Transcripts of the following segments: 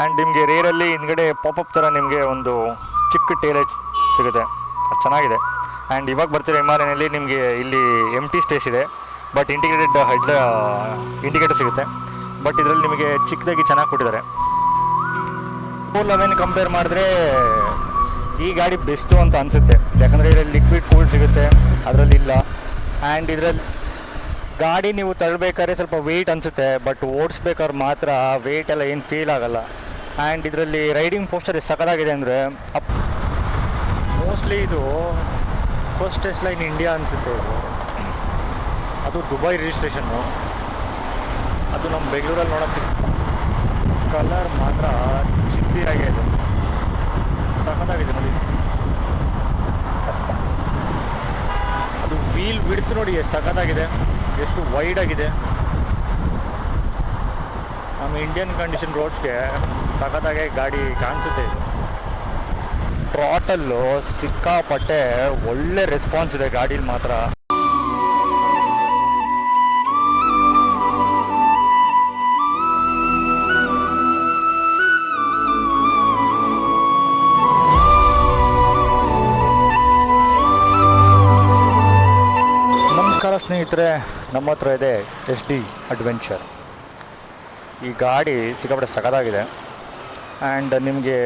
And ನಿಮಗೆ ರೇರಲ್ಲಿ ಹಿಂದ್ಗಡೆ popup ಥರ ನಿಮಗೆ ಒಂದು ಚಿಕ್ಕ ಟೇಲೈಟ್ ಸಿಗುತ್ತೆ, ಅದು ಚೆನ್ನಾಗಿದೆ. ಆ್ಯಂಡ್ ಇವಾಗ ಬರ್ತಿರೋ ಹಿಮಾಲಯನಲ್ಲಿ ನಿಮಗೆ ಇಲ್ಲಿ ಟಿ ಸ್ಪೇಸ್ ಇದೆ, ಬಟ್ ಇಂಟಿಗ್ರೇಟೆಡ್ ಹೆಡ್ ಇಂಡಿಕೇಟರ್ ಸಿಗುತ್ತೆ. ಬಟ್ ಇದರಲ್ಲಿ ನಿಮಗೆ ಚಿಕ್ಕದಾಗಿ ಚೆನ್ನಾಗಿ ಕೊಟ್ಟಿದ್ದಾರೆ. 411 ಕಂಪೇರ್ ಮಾಡಿದ್ರೆ ಈ ಗಾಡಿ ಬೆಸ್ಟು ಅಂತ ಅನಿಸುತ್ತೆ, ಯಾಕಂದರೆ ಇದರಲ್ಲಿ ಲಿಕ್ವಿಡ್ ಕೂಲ್ ಸಿಗುತ್ತೆ, ಅದರಲ್ಲಿ ಇಲ್ಲ. ಆ್ಯಂಡ್ ಇದರಲ್ಲಿ ಗಾಡಿ ನೀವು ತಳ್ಳಬೇಕಾದ್ರೆ ಸ್ವಲ್ಪ ವೆಯ್ಟ್ ಅನಿಸುತ್ತೆ, ಬಟ್ ಓಡಿಸ್ಬೇಕಾದ್ರೆ ಮಾತ್ರ ವೆಯ್ಟ್ ಎಲ್ಲ ಏನು ಫೀಲ್ ಆಗೋಲ್ಲ. ಆ್ಯಂಡ್ ಇದರಲ್ಲಿ ರೈಡಿಂಗ್ ಪೋಸ್ಟರ್ ಎಷ್ಟು ಸಕ್ಕತ್ತಾಗಿದೆ ಅಂದರೆ, ಮೋಸ್ಟ್ಲಿ ಇದು ಫಸ್ಟ್ ಟೆಸ್ಲಾ ಇನ್ ಇಂಡಿಯಾ ಅನಿಸುತ್ತೆ. ಅದು ದುಬೈ ರಿಜಿಸ್ಟ್ರೇಷನ್ನು, ಅದು ನಮ್ಮ ಬೆಂಗಳೂರಲ್ಲಿ ನೋಡೋಕ್ಕೆ ಕಲರ್ ಮಾತ್ರ ಚಿಂದಿಯಾಗೆ ಇದೆ, ಸಖತ್ತಾಗಿದೆ ನೋಡಿ. ಅದು ವೀಲ್ ಬಿಡ್ತು ನೋಡಿ, ಎಷ್ಟು ಸಖತ್ತಾಗಿದೆ, ಎಷ್ಟು ವೈಡ್ ಆಗಿದೆ. ನಮ್ಮ ಇಂಡಿಯನ್ ಕಂಡೀಷನ್ ರೋಡ್ಸ್ಗೆ ಸಖತ್ತಾಗಿ ಗಾಡಿ ಕಾಣಿಸುತ್ತೆ. ಇದು ಟ್ರಾಟಲ್ಲು ಸಿಕ್ಕಾಪಟ್ಟೆ ಒಳ್ಳೆ ರೆಸ್ಪಾನ್ಸ್ ಇದೆ ಗಾಡೀಲಿ ಮಾತ್ರ. ನಮಸ್ಕಾರ ಸ್ನೇಹಿತರೆ, ನಮ್ಮ ಹತ್ರ ಇದೆ SD ಅಡ್ವೆಂಚರ್. ಈ ಗಾಡಿ ಸಿಕ್ಕಾಪಟ್ಟೆ ಸಖತ್ತಾಗಿದೆ. ಆ್ಯಂಡ್ ನಿಮಗೆ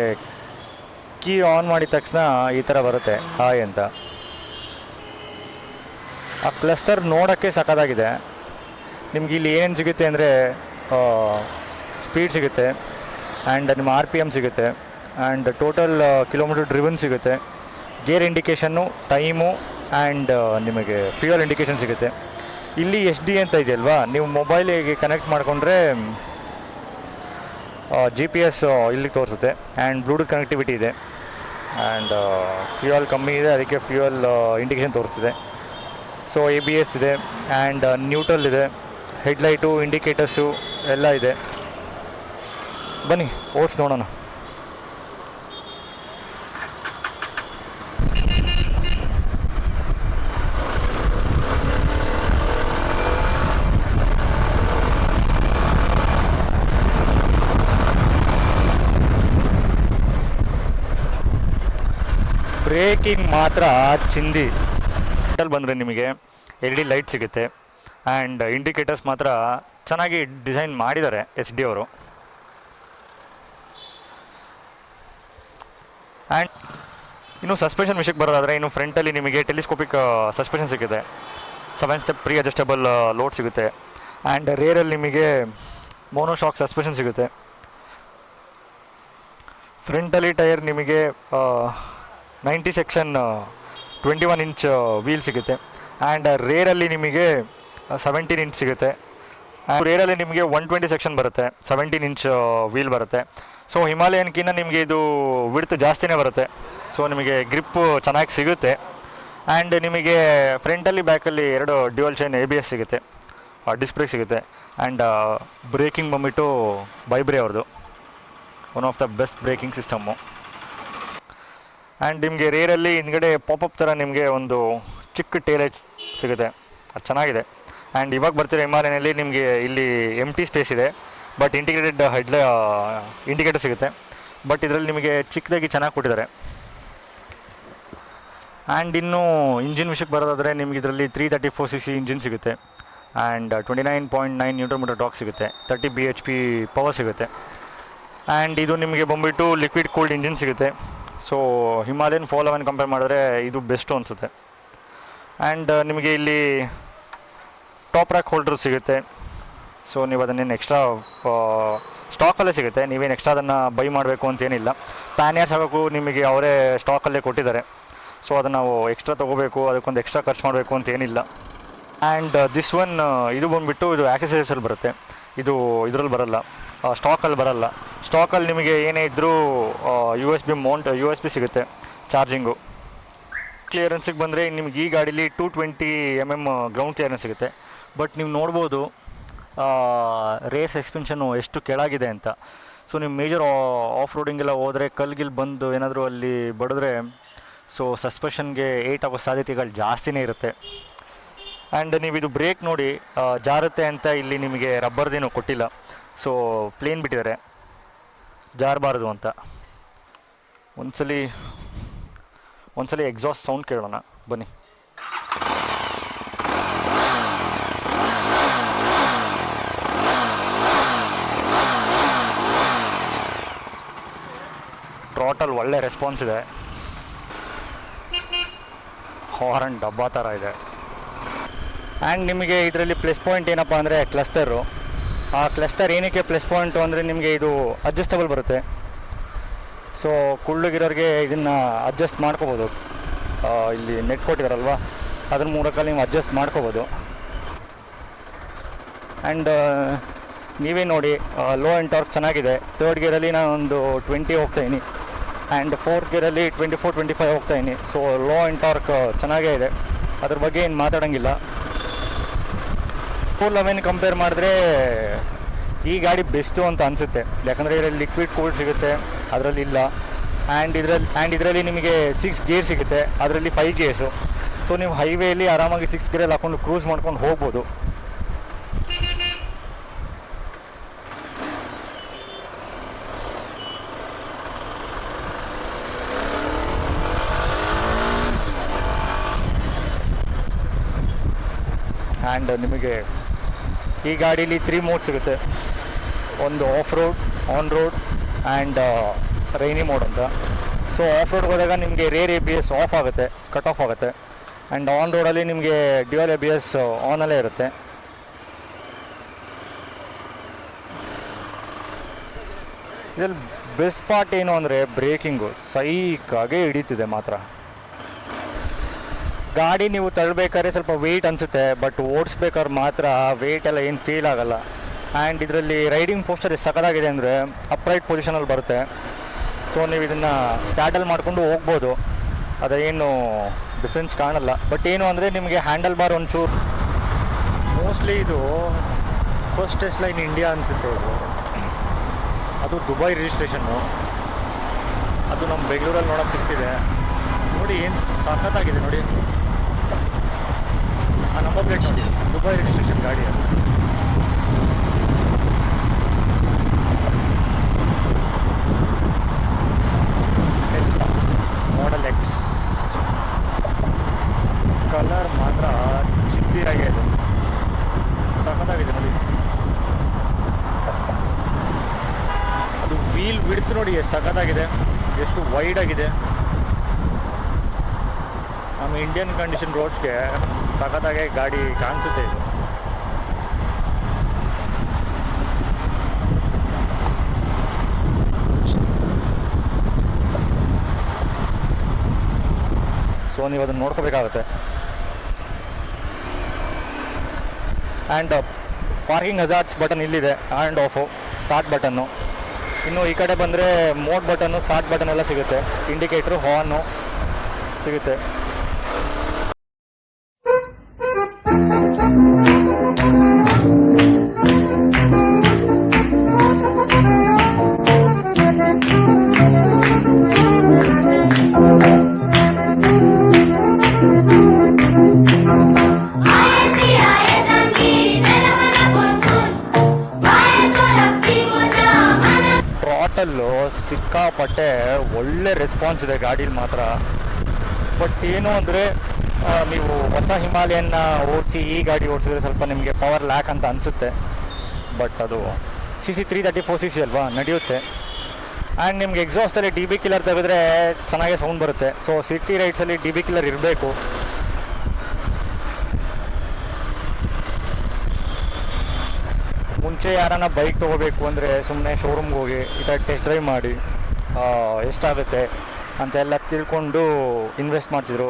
ಕೀ ಆನ್ ಮಾಡಿದ ತಕ್ಷಣ ಈ ಥರ ಬರುತ್ತೆ ಹಾಯ್ ಅಂತ. ಆ ಕ್ಲಸ್ಟರ್ ನೋಡೋಕ್ಕೆ ಸಖತ್ತಾಗಿದೆ. ನಿಮ್ಗೆ ಇಲ್ಲಿ ಏನೇನು ಸಿಗುತ್ತೆ ಅಂದರೆ ಸ್ಪೀಡ್ ಸಿಗುತ್ತೆ, ಆ್ಯಂಡ್ ನಿಮ್ಮ RPM ಸಿಗುತ್ತೆ, ಆ್ಯಂಡ್ ಟೋಟಲ್ ಕಿಲೋಮೀಟರ್ ಡ್ರಿವನ್ ಸಿಗುತ್ತೆ, ಗೇರ್ ಇಂಡಿಕೇಷನ್ನು, ಟೈಮು, ಆ್ಯಂಡ್ ನಿಮಗೆ ಫ್ಯೂಯಲ್ ಇಂಡಿಕೇಷನ್ ಸಿಗುತ್ತೆ. ಇಲ್ಲಿ SD ಅಂತ ಇದೆಯಲ್ವಾ, ನೀವು ಮೊಬೈಲಿಗೆ ಕನೆಕ್ಟ್ ಮಾಡಿಕೊಂಡ್ರೆ GPS ಇಲ್ಲಿಗೆ ತೋರಿಸುತ್ತೆ, ಆ್ಯಂಡ್ ಬ್ಲೂಟೂತ್ ಕನೆಕ್ಟಿವಿಟಿ ಇದೆ, ಆ್ಯಂಡ್ ಫ್ಯೂಯಲ್ ಕಮ್ಮಿ ಇದೆ, ಅದಕ್ಕೆ ಫ್ಯೂಯಲ್ ಇಂಡಿಕೇಷನ್ ತೋರಿಸ್ತಿದೆ. ಸೊ ABS ಇದೆ, ಆ್ಯಂಡ್ ನ್ಯೂಟ್ರಲ್ ಇದೆ, ಹೆಡ್ಲೈಟು, ಇಂಡಿಕೇಟರ್ಸು ಎಲ್ಲ ಇದೆ. ಬನ್ನಿ ಓಡಿಸಿ ನೋಡೋಣ. ಬ್ರೇಕಿಂಗ್ ಮಾತ್ರ ಚಿಂದಿ. ಬಂದರೆ ನಿಮಗೆ LED ಲೈಟ್ ಸಿಗುತ್ತೆ, ಆ್ಯಂಡ್ ಇಂಡಿಕೇಟರ್ಸ್ ಮಾತ್ರ ಚೆನ್ನಾಗಿ ಡಿಸೈನ್ ಮಾಡಿದ್ದಾರೆ SD ಅವರು. ಆ್ಯಂಡ್ ಇನ್ನು ಸಸ್ಪೆನ್ಷನ್ ವಿಷಯಕ್ಕೆ ಬರೋದಾದರೆ, ಇನ್ನು ಫ್ರಂಟಲ್ಲಿ ನಿಮಗೆ ಟೆಲಿಸ್ಕೋಪಿಕ್ ಸಸ್ಪೆನ್ಷನ್ ಸಿಗುತ್ತೆ, 7 ಸ್ಟೆಪ್ ಪ್ರೀ ಅಡ್ಜಸ್ಟಬಲ್ ಲೋಡ್ ಸಿಗುತ್ತೆ, ಆ್ಯಂಡ್ ರೇರಲ್ಲಿ ನಿಮಗೆ ಮೋನೋಶಾಕ್ ಸಸ್ಪೆನ್ಷನ್ ಸಿಗುತ್ತೆ. ಫ್ರಂಟಲ್ಲಿ ಟೈರ್ ನಿಮಗೆ 90 ಸೆಕ್ಷನ್ 21 ಇಂಚ್ ವೀಲ್ ಸಿಗುತ್ತೆ, ಆ್ಯಂಡ್ ರೇರಲ್ಲಿ ನಿಮಗೆ 17 ಇಂಚ್ ಸಿಗುತ್ತೆ. ರೇರಲ್ಲಿ ನಿಮಗೆ 120 ಸೆಕ್ಷನ್ ಬರುತ್ತೆ, 17 ಇಂಚ್ ವೀಲ್ ಬರುತ್ತೆ. ಸೊ ಹಿಮಾಲಯನ್ಕಿಂತ ನಿಮಗೆ ಇದು ವಿಡ್ತ್ ಜಾಸ್ತಿನೇ ಬರುತ್ತೆ. ಸೊ ನಿಮಗೆ ಗ್ರಿಪ್ಪು ಚೆನ್ನಾಗಿ ಸಿಗುತ್ತೆ. ಆ್ಯಂಡ್ ನಿಮಗೆ ಫ್ರಂಟಲ್ಲಿ ಬ್ಯಾಕಲ್ಲಿ 2 ಡ್ಯುಯಲ್ ಚೈನ್ ABS ಸಿಗುತ್ತೆ, ಡಿಸ್ಕ್ ಬ್ರೇಕ್ ಸಿಗುತ್ತೆ, ಆ್ಯಂಡ್ ಬ್ರೇಕಿಂಗ್ ಬಂದ್ಬಿಟ್ಟು ವೈಬ್ರೆ ಅವ್ರದ್ದು, one of the best breaking system. And ನಿಮಗೆ ರೇರಲ್ಲಿ ಹಿಂದ್ಗಡೆ ಪಾಪಪ್ ಥರ ನಿಮಗೆ ಒಂದು ಚಿಕ್ಕ ಟೇಲೈಟ್ ಸಿಗುತ್ತೆ, ಅದು ಚೆನ್ನಾಗಿದೆ. ಆ್ಯಂಡ್ ಇವಾಗ ಬರ್ತಿರೋ ಹಿಮಾಲಯನಲ್ಲಿ ನಿಮಗೆ ಇಲ್ಲಿ ಟಿ ಸ್ಪೇಸ್ ಇದೆ, ಬಟ್ ಇಂಟಿಗ್ರೇಟೆಡ್ ಹೆಡ್ ಇಂಡಿಕೇಟರ್ ಸಿಗುತ್ತೆ. ಬಟ್ ಇದರಲ್ಲಿ ನಿಮಗೆ ಚಿಕ್ಕದಾಗಿ ಚೆನ್ನಾಗಿ ಕೊಟ್ಟಿದ್ದಾರೆ. ಆ್ಯಂಡ್ ಇನ್ನು ಇಂಜಿನ್ ವಿಷಯಕ್ಕೆ ಬರೋದಾದರೆ, ನಿಮಗೆ ಇದರಲ್ಲಿ 334cc ಇಂಜಿನ್ ಸಿಗುತ್ತೆ, ಆ್ಯಂಡ್ 29.9 Nm ಟಾರ್ಕ್ ಸಿಗುತ್ತೆ, 30 bhp ಪವರ್ ಸಿಗುತ್ತೆ. ಆ್ಯಂಡ್ ಇದು ನಿಮಗೆ ಬಂದುಬಿಟ್ಟು ಲಿಕ್ವಿಡ್ ಕೂಲ್ಡ್ ಇಂಜಿನ್ ಸಿಗುತ್ತೆ. ಸೊ ಹಿಮಾಲಯನ್ 411 ಕಂಪೇರ್ ಮಾಡಿದ್ರೆ ಇದು ಬೆಸ್ಟು ಅನಿಸುತ್ತೆ. ಆ್ಯಂಡ್ ನಿಮಗೆ ಇಲ್ಲಿ ಟಾಪ್ ರ್ಯಾಕ್ ಹೋಲ್ಡ್ರ್ ಸಿಗುತ್ತೆ. ಸೊ ನೀವು ಅದನ್ನೇನು ಎಕ್ಸ್ಟ್ರಾ ಸ್ಟಾಕಲ್ಲೇ ಸಿಗುತ್ತೆ, ನೀವೇನು ಎಕ್ಸ್ಟ್ರಾ ಅದನ್ನು ಬೈ ಮಾಡಬೇಕು ಅಂತೇನಿಲ್ಲ. ಪ್ಯಾನಿಯರ್ಸ್ ಹಾಕೋಕ್ಕೂ ನಿಮಗೆ ಅವರೇ ಸ್ಟಾಕಲ್ಲೇ ಕೊಟ್ಟಿದ್ದಾರೆ. ಸೊ ಅದನ್ನು ನಾವು ಎಕ್ಸ್ಟ್ರಾ ತೊಗೋಬೇಕು, ಅದಕ್ಕೊಂದು ಎಕ್ಸ್ಟ್ರಾ ಖರ್ಚು ಮಾಡಬೇಕು ಅಂತೇನಿಲ್ಲ. ಆ್ಯಂಡ್ ದಿಸ್ ಒನ್ ಇದು ಬಂದುಬಿಟ್ಟು ಇದು ಆಕ್ಸೆಸರೀಸಲ್ಲಿ ಬರುತ್ತೆ, ಇದು ಇದರಲ್ಲಿ ಬರೋಲ್ಲ, ಸ್ಟಾಕಲ್ಲಿ ಬರೋಲ್ಲ. ಸ್ಟಾಕಲ್ಲಿ ನಿಮಗೆ ಏನೇ ಇದ್ದರೂ USB ಸಿಗುತ್ತೆ ಚಾರ್ಜಿಂಗು. ಕ್ಲಿಯರೆನ್ಸಿಗೆ ಬಂದರೆ ನಿಮ್ಗೆ ಈ ಗಾಡೀಲಿ 220 mm ಗ್ರೌಂಡ್ ಕ್ಲಿಯರೆನ್ಸ್ ಸಿಗುತ್ತೆ. ಬಟ್ ನೀವು ನೋಡ್ಬೋದು ರೇರ್ ಸಸ್ಪೆನ್ಷನ್ನು ಎಷ್ಟು ಕೆಳಗಿದೆ ಅಂತ. ಸೊ ನೀವು ಮೇಜರ್ ಆಫ್ ರೋಡಿಂಗೆಲ್ಲ ಹೋದರೆ ಕಲ್ಗಿಲ್ ಬಂದು ಏನಾದರೂ ಅಲ್ಲಿ ಬಡಿದ್ರೆ ಸೊ ಸಸ್ಪೆನ್ಷನ್ಗೆ ಏಟ್ ಆಗೋ ಸಾಧ್ಯತೆಗಳು ಜಾಸ್ತಿನೇ ಇರುತ್ತೆ. ಆ್ಯಂಡ್ ನೀವು ಇದು ಬ್ರೇಕ್ ನೋಡಿ ಜಾರುತ್ತೆ ಅಂತ ಇಲ್ಲಿ ನಿಮಗೆ ರಬ್ಬರ್ದೇನು ಕೊಟ್ಟಿಲ್ಲ, ಸೊ ಪ್ಲೇನ್ ಬಿಟ್ಟಿದ್ದಾರೆ. ಜಾರಬಾರ್ದು ಅಂತ. ಒಂದ್ಸಲಿ ಎಕ್ಸಾಸ್ಟ್ ಸೌಂಡ್ ಕೇಳೋಣ ಬನ್ನಿ. ಥ್ರಾಟಲ್ ಒಳ್ಳೆ ರೆಸ್ಪಾನ್ಸ್ ಇದೆ, ಹಾರ್ನ್ ಡಬ್ಬಾ ಥರ ಇದೆ. ಆ್ಯಂಡ್ ನಿಮಗೆ ಇದರಲ್ಲಿ ಪ್ಲಸ್ ಪಾಯಿಂಟ್ ಏನಪ್ಪ ಅಂದರೆ ಕ್ಲಸ್ಟರು. ಆ ಕ್ಲಸ್ಟರ್ ಏನಕ್ಕೆ ಪ್ಲಸ್ ಪಾಯಿಂಟು ಅಂದರೆ ನಿಮಗೆ ಇದು ಅಡ್ಜಸ್ಟಬಲ್ ಬರುತ್ತೆ. ಸೊ ಕುಳ್ಳಗಿರೋರಿಗೆ ಇದನ್ನು ಅಡ್ಜಸ್ಟ್ ಮಾಡ್ಕೋಬೋದು. ಇಲ್ಲಿ ನೆಟ್ ಕೊಟ್ಟಿದ್ದಾರಲ್ವ, ಅದ್ರ ಮೂಲಕ ನೀವು ಅಡ್ಜಸ್ಟ್ ಮಾಡ್ಕೋಬೋದು. ಆ್ಯಂಡ್ ನೀವೇ ನೋಡಿ, ಲೋ ಆ್ಯಂಡ್ ಟಾರ್ಕ್ ಚೆನ್ನಾಗಿದೆ. ಥರ್ಡ್ ಗೇರಲ್ಲಿ ನಾನು ಒಂದು 20 ಹೋಗ್ತಾಯಿನಿ, ಆ್ಯಂಡ್ ಫೋರ್ತ್ ಗೇರಲ್ಲಿ 24-25 ಹೋಗ್ತಾಯಿನಿ. ಸೊ ಲೋ ಆ್ಯಂಡ್ ಟಾರ್ಕ್ ಚೆನ್ನಾಗೇ ಇದೆ, ಅದ್ರ ಬಗ್ಗೆ ಏನು ಮಾತಾಡೋಂಗಿಲ್ಲ. 411 ಕಂಪೇರ್ ಮಾಡಿದ್ರೆ ಈ ಗಾಡಿ ಬೆಸ್ಟು ಅಂತ ಅನಿಸುತ್ತೆ. ಯಾಕಂದರೆ ಇದರಲ್ಲಿ ಲಿಕ್ವಿಡ್ ಕೂಲ್ ಸಿಗುತ್ತೆ, ಅದರಲ್ಲಿ ಇಲ್ಲ. ಇದರಲ್ಲಿ ನಿಮಗೆ 6 ಗೇರ್ ಸಿಗುತ್ತೆ, ಅದರಲ್ಲಿ 5 ಗೇರ್ಸು. ಸೊ ನೀವು ಹೈವೇಲಿ ಆರಾಮಾಗಿ 6 ಗೇರಲ್ಲಿ ಹಾಕ್ಕೊಂಡು ಕ್ರೂಸ್ ಮಾಡ್ಕೊಂಡು ಹೋಗ್ಬೋದು. ಆ್ಯಂಡ್ ನಿಮಗೆ ಈ ಗಾಡೀಲಿ 3 ಮೋಡ್ ಸಿಗುತ್ತೆ. ಒಂದು of road, on road and rainy mode ಅಂತ. ಸೊ ಆಫ್ ರೋಡ್ಗೆ ಹೋದಾಗ ನಿಮಗೆ ರೇರ್ ABS ಆಫ್ ಆಗುತ್ತೆ, ಕಟ್ ಆಫ್ ಆಗುತ್ತೆ. ಆ್ಯಂಡ್ ಆನ್ ರೋಡಲ್ಲಿ ನಿಮಗೆ ಡ್ಯುಯಲ್ ABS ಆನಲ್ಲೇ ಇರುತ್ತೆ. ಇದರಲ್ಲಿ ಬೆಸ್ಟ್ ಪಾರ್ಟ್ ಏನು ಅಂದರೆ ಬ್ರೇಕಿಂಗು ಸೈಕಾಗೆ ಹಿಡಿತಿದೆ ಮಾತ್ರ. ಗಾಡಿ ನೀವು ತಳ್ಳಬೇಕಾದ್ರೆ ಸ್ವಲ್ಪ ವೆಯ್ಟ್ ಅನಿಸುತ್ತೆ, ಬಟ್ ಓಡಿಸ್ಬೇಕಾದ್ರೆ ಮಾತ್ರ ವೆಯ್ಟ್ ಎಲ್ಲ ಏನು ಫೀಲ್ ಆಗೋಲ್ಲ. ಆ್ಯಂಡ್ ಇದರಲ್ಲಿ ರೈಡಿಂಗ್ ಪೋಸ್ಚರ್ ಎಷ್ಟು ಸಖತ್ತಾಗಿದೆ ಅಂದರೆ ಅಪ್ರೈಟ್ ಪೊಸಿಷನಲ್ಲಿ ಬರುತ್ತೆ. ಸೊ ನೀವು ಇದನ್ನು ಸ್ಟ್ಯಾಡಲ್ ಮಾಡಿಕೊಂಡು ಹೋಗ್ಬೋದು, ಅದೇನು ಡಿಫ್ರೆನ್ಸ್ ಕಾಣಲ್ಲ. ಬಟ್ ಏನು ಅಂದರೆ ನಿಮಗೆ ಹ್ಯಾಂಡಲ್ ಬಾರ್ ಒಂಚೂರು ಮೋಸ್ಟ್ಲಿ ಇದು ಫಸ್ಟ್ ಟೆಸ್ಲಾ ಇನ್ ಇಂಡಿಯಾ ಅನಿಸುತ್ತೆ. ಇದು ಅದು ದುಬೈ ರಿಜಿಸ್ಟ್ರೇಷನ್ನು, ಅದು ನಮ್ಮ ಬೆಂಗಳೂರಲ್ಲಿ ನೋಡೋಕ್ಕೆ ಸಿಗ್ತಿದೆ. ನೋಡಿ ಏನು ಸಖತ್ತಾಗಿದೆ ನೋಡಿ, ಆ ನಂಬರ್ ಪ್ಲೇಟ್ ನೋಡಿ, ದುಬೈ ರಿಜಿಸ್ಟ್ರೇಷನ್ ಗಾಡಿ ಅದು. Tesla model X. ಕಲರ್ ಮಾತ್ರ ಚಿಪ್ಪಿಯಾಗಿದೆ, ಸಖತ್ತಾಗಿದೆ ನೋಡಿ. ಅದು ವೀಲ್ ವಿಡ್ತ್ ನೋಡಿ ಎಷ್ಟು ಸಖತ್ತಾಗಿದೆ, ಎಷ್ಟು ವೈಡ್ ಆಗಿದೆ. ನಮ್ಮ ಇಂಡಿಯನ್ ಕಂಡೀಷನ್ ರೋಡ್ಸ್ಗೆ ಸಖತ್ತಾಗಿ ಗಾಡಿ ಕಾಣಿಸುತ್ತೆ ಇದು. ಸೊ ನೀವು ಅದನ್ನು ನೋಡ್ಕೋಬೇಕಾಗುತ್ತೆ. ಆ್ಯಂಡ್ ಪಾರ್ಕಿಂಗ್ ಹಜಾರ್ಡ್ಸ್ ಬಟನ್ ಇಲ್ಲಿದೆ, ಆ್ಯಂಡ್ ಆಫು, ಸ್ಟಾರ್ಟ್ ಬಟನ್ನು. ಇನ್ನು ಈ ಕಡೆ ಬಂದರೆ ಮೋಡ್ ಬಟನ್ನು, ಸ್ಟಾರ್ಟ್ ಬಟನ್ ಎಲ್ಲ ಸಿಗುತ್ತೆ. ಇಂಡಿಕೇಟ್ರು, ಹಾರ್ನು ಸಿಗುತ್ತೆ. ಥ್ರಾಟಲ್ಲು ಸಿಕ್ಕಾಪಟ್ಟೆ ಒಳ್ಳೆ ರೆಸ್ಪಾನ್ಸ್ ಇದೆ ಗಾಡೀಲಿ ಮಾತ್ರ. ಬಟ್ ಏನು ಅಂದರೆ ನೀವು ಹೊಸ ಹಿಮಾಲಯನ್ನ ಓಡಿಸಿ ಈ ಗಾಡಿ ಓಡಿಸಿದ್ರೆ ಸ್ವಲ್ಪ ನಿಮಗೆ ಪವರ್ ಲ್ಯಾಕ್ ಅಂತ ಅನಿಸುತ್ತೆ. ಬಟ್ ಅದು CC 334cc ಅಲ್ವಾ, ನಡೆಯುತ್ತೆ. ಆ್ಯಂಡ್ ನಿಮ್ಗೆ ಎಕ್ಸಾಸ್ಟಲ್ಲಿ DB ಕಿಲ್ಲರ್ ತೆಗೆದ್ರೆ ಚೆನ್ನಾಗೇ ಸೌಂಡ್ ಬರುತ್ತೆ. ಸೊ ಸಿಟಿ ರೈಡ್ಸಲ್ಲಿ DB ಕಿಲ್ಲರ್ ಇರಬೇಕು. ಮುಂಚೆ ಯಾರನ್ನ ಬೈಕ್ ತೊಗೋಬೇಕು ಅಂದರೆ ಸುಮ್ಮನೆ ಶೋರೂಮ್ಗೆ ಹೋಗಿ ಈ ಥರ ಟೆಸ್ಟ್ ಡ್ರೈವ್ ಮಾಡಿ ಎಷ್ಟಾಗುತ್ತೆ ಅಂತೆಲ್ಲ ತಿಳ್ಕೊಂಡು ಇನ್ವೆಸ್ಟ್ ಮಾಡ್ತಿದ್ರು.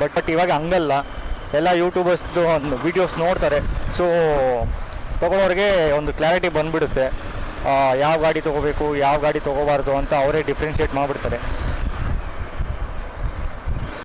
ಬಟ್ ಇವಾಗ ಹಂಗಲ್ಲ, ಎಲ್ಲ ಯೂಟ್ಯೂಬರ್ಸ್ದು ಒಂದು ವೀಡಿಯೋಸ್ ನೋಡ್ತಾರೆ. ಸೊ ತೊಗೊಳೋರಿಗೆ ಒಂದು ಕ್ಲಾರಿಟಿ ಬಂದುಬಿಡುತ್ತೆ, ಯಾವ ಗಾಡಿ ತೊಗೋಬೇಕು ಯಾವ ಗಾಡಿ ತೊಗೋಬಾರ್ದು ಅಂತ ಅವರೇ ಡಿಫ್ರೆನ್ಷಿಯೇಟ್ ಮಾಡಿಬಿಡ್ತಾರೆ.